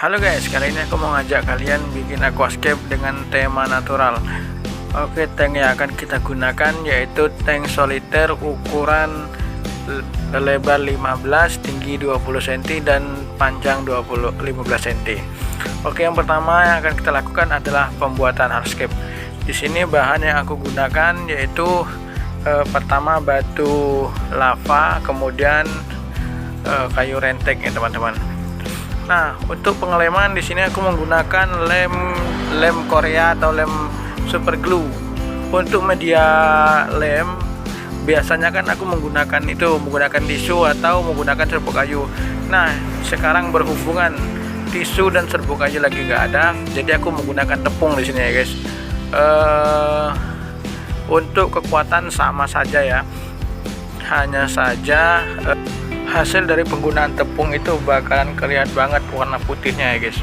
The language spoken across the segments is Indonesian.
Halo guys, kali ini aku mau ngajak kalian bikin aquascape dengan tema natural. Oke, tank yang akan kita gunakan yaitu tank soliter ukuran lebar 15, tinggi 20 cm dan panjang 15 cm. Oke, yang pertama yang akan kita lakukan adalah pembuatan hardscape. Di sini bahan yang aku gunakan yaitu pertama batu lava, kemudian kayu rentek ya teman-teman. Nah, untuk pengeleman di sini aku menggunakan lem Korea atau lem super glue. Untuk media lem biasanya kan aku menggunakan tisu atau menggunakan serbuk kayu. Nah, sekarang berhubungan tisu dan serbuk kayu lagi nggak ada, jadi aku menggunakan tepung di sini ya guys. Untuk kekuatan sama saja ya, hanya saja hasil dari penggunaan tepung itu bakalan kelihatan banget warna putihnya ya guys.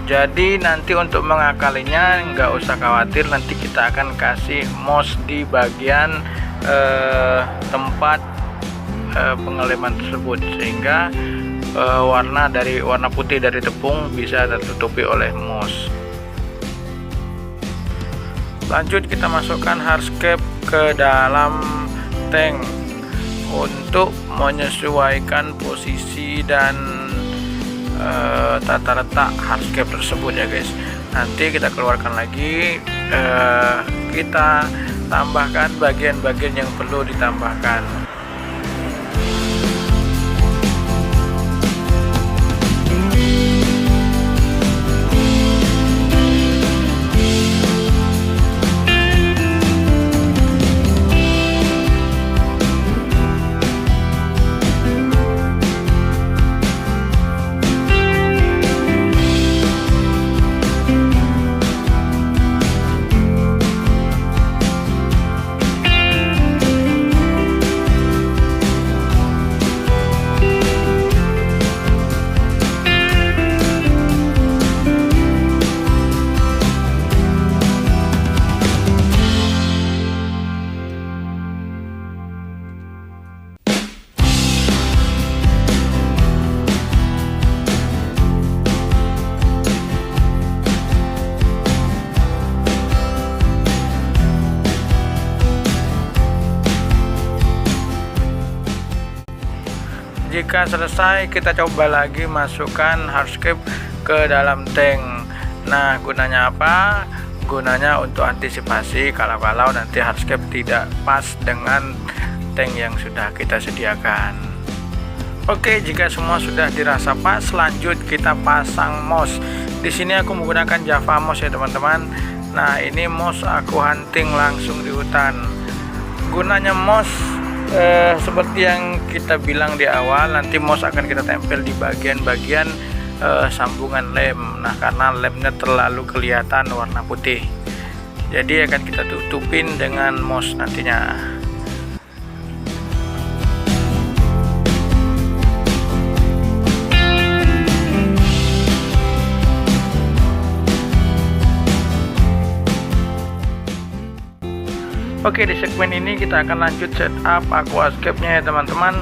Jadi nanti untuk mengakalinya nggak usah khawatir, nanti kita akan kasih moss di bagian tempat pengeleman tersebut, sehingga warna putih dari tepung bisa tertutupi oleh moss. Lanjut kita masukkan hardscape ke dalam tank untuk menyesuaikan posisi dan tata letak hardscape tersebut ya guys. Nanti kita keluarkan lagi, kita tambahkan bagian-bagian yang perlu ditambahkan. Jika selesai, kita coba lagi masukkan hardscape ke dalam tank. Nah, gunanya apa? Gunanya untuk antisipasi kalau nanti hardscape tidak pas dengan tank yang sudah kita sediakan. Oke, jika semua sudah dirasa pas, lanjut kita pasang moss. Di sini aku menggunakan Java moss ya teman-teman. Nah, ini moss aku hunting langsung di hutan. Gunanya moss seperti yang kita bilang di awal, nanti moss akan kita tempel di bagian-bagian sambungan lem. Nah, karena lemnya terlalu kelihatan warna putih, jadi akan kita tutupin dengan moss nantinya. Oke, di segmen ini kita akan lanjut setup aquascape-nya ya teman-teman.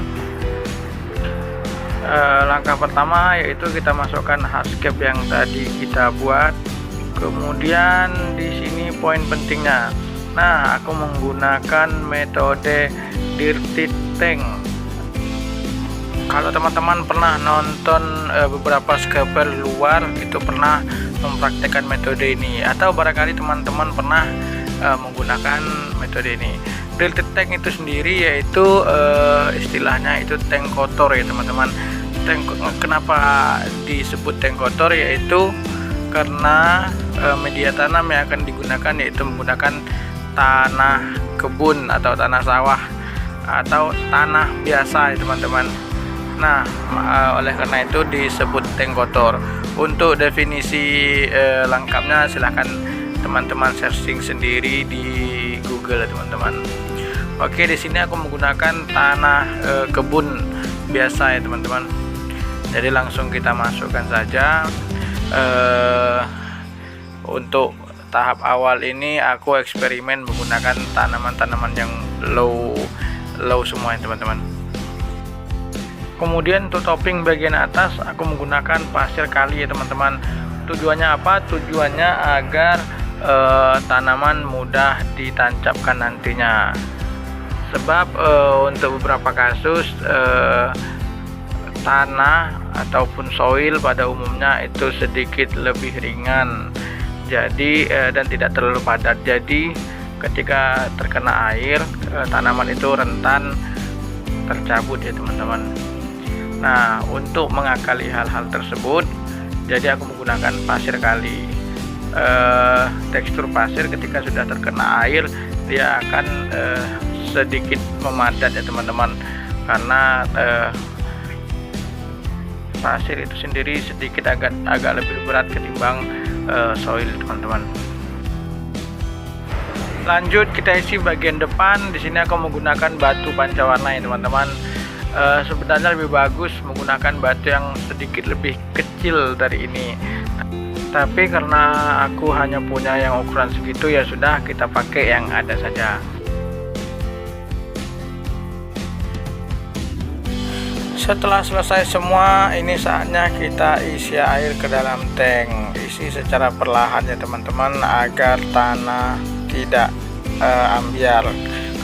Langkah pertama yaitu kita masukkan hardscape yang tadi kita buat. Kemudian di sini poin pentingnya. Nah, aku menggunakan metode dirty tank. Kalau teman-teman pernah nonton beberapa scraper luar, itu pernah mempraktekkan metode ini, atau barangkali teman-teman pernah menggunakan metode ini. Dirty tank itu sendiri yaitu istilahnya itu tank kotor ya teman-teman. Kenapa disebut tank kotor? Yaitu karena media tanam yang akan digunakan yaitu menggunakan tanah kebun atau tanah sawah atau tanah biasa ya teman-teman. Nah, oleh karena itu disebut tank kotor. Untuk definisi lengkapnya silahkan teman-teman searching sendiri di Google ya teman-teman. Oke, di sini aku menggunakan tanah kebun biasa ya teman-teman. Jadi langsung kita masukkan saja. Untuk tahap awal ini aku eksperimen menggunakan tanaman-tanaman yang low semua ya teman-teman. Kemudian untuk topping bagian atas aku menggunakan pasir kali ya teman-teman. Tujuannya apa? Tujuannya agar tanaman mudah ditancapkan nantinya. Sebab untuk beberapa kasus tanah ataupun soil pada umumnya itu sedikit lebih ringan, jadi dan tidak terlalu padat. Jadi ketika terkena air, tanaman itu rentan tercabut ya teman-teman. Nah, untuk mengakali hal-hal tersebut, jadi aku menggunakan pasir kali. Tekstur pasir ketika sudah terkena air, dia akan sedikit memadat ya teman-teman, karena pasir itu sendiri sedikit agak lebih berat ketimbang soil teman-teman. Lanjut kita isi bagian depan. Di sini aku menggunakan batu pancawarna ya teman-teman. Sebenarnya lebih bagus menggunakan batu yang sedikit lebih kecil dari ini, tapi karena aku hanya punya yang ukuran segitu, ya sudah kita pakai yang ada saja. Setelah selesai semua, ini saatnya kita isi air ke dalam tank. Isi secara perlahan ya teman-teman, agar tanah tidak ambiar.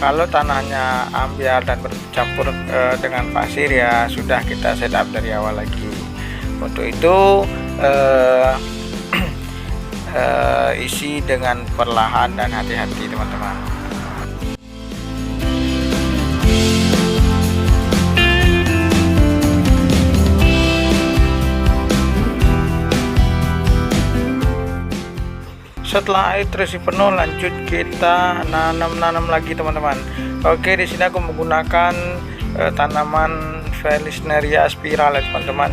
Kalau tanahnya ambiar dan bercampur dengan pasir, ya sudah kita setup dari awal lagi. Untuk itu isi dengan perlahan dan hati-hati teman-teman. Setelah air terisi penuh, lanjut kita nanam lagi teman-teman. Oke, di sini aku menggunakan tanaman Vallisneria spiral ya teman-teman.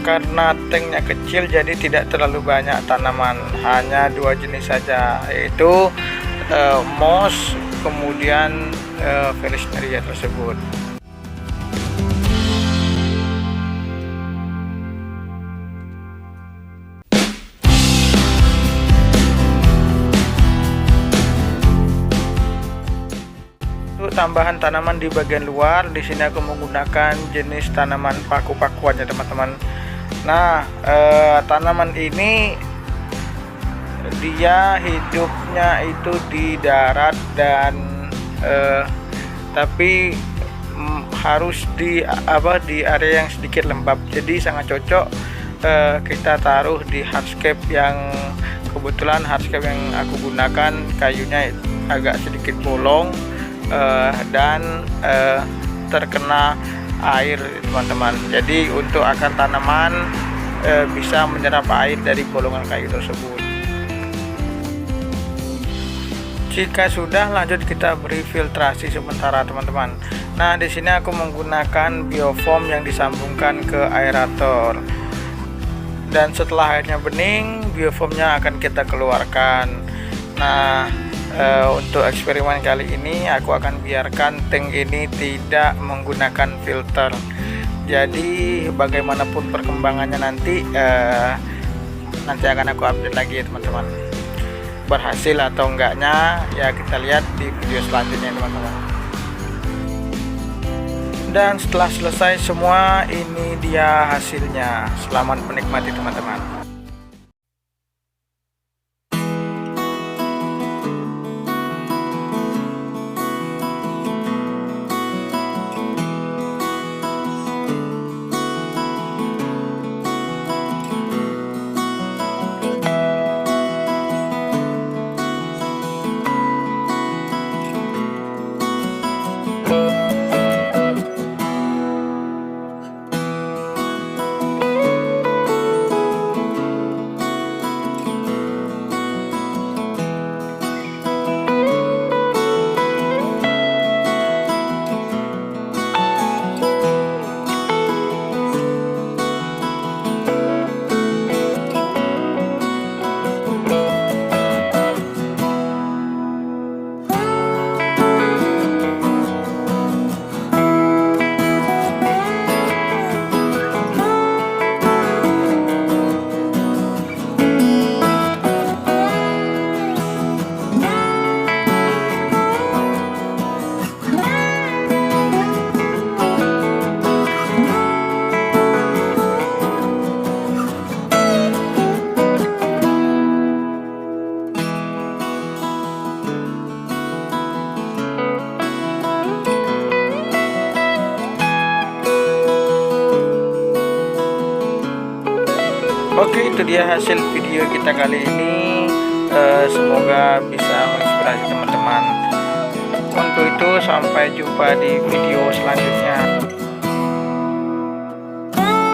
Karena tanknya kecil, jadi tidak terlalu banyak tanaman, hanya 2 jenis saja, yaitu moss, kemudian Vallisneria tersebut. Tambahan tanaman di bagian luar, di sini aku menggunakan jenis tanaman paku-pakuan ya teman-teman. Nah, tanaman ini dia hidupnya itu di darat dan tapi harus di area yang sedikit lembab. Jadi sangat cocok kita taruh di hardscape, yang kebetulan hardscape yang aku gunakan kayunya agak sedikit bolong dan terkena air teman-teman. Jadi untuk akar tanaman bisa menyerap air dari bolongan kayu tersebut. Jika sudah, lanjut kita beri filtrasi sementara teman-teman. Nah, di sini aku menggunakan biofoam yang disambungkan ke aerator. Dan setelah airnya bening, biofoamnya akan kita keluarkan. Nah, untuk eksperimen kali ini aku akan biarkan tank ini tidak menggunakan filter. Jadi bagaimanapun perkembangannya nanti akan aku update lagi ya teman-teman. Berhasil atau enggaknya ya kita lihat di video selanjutnya teman-teman. Dan setelah selesai semua, ini dia hasilnya. Selamat menikmati teman-teman. Oke, itu dia hasil video kita kali ini. Semoga bisa menginspirasi teman-teman. Untuk itu sampai jumpa di video selanjutnya.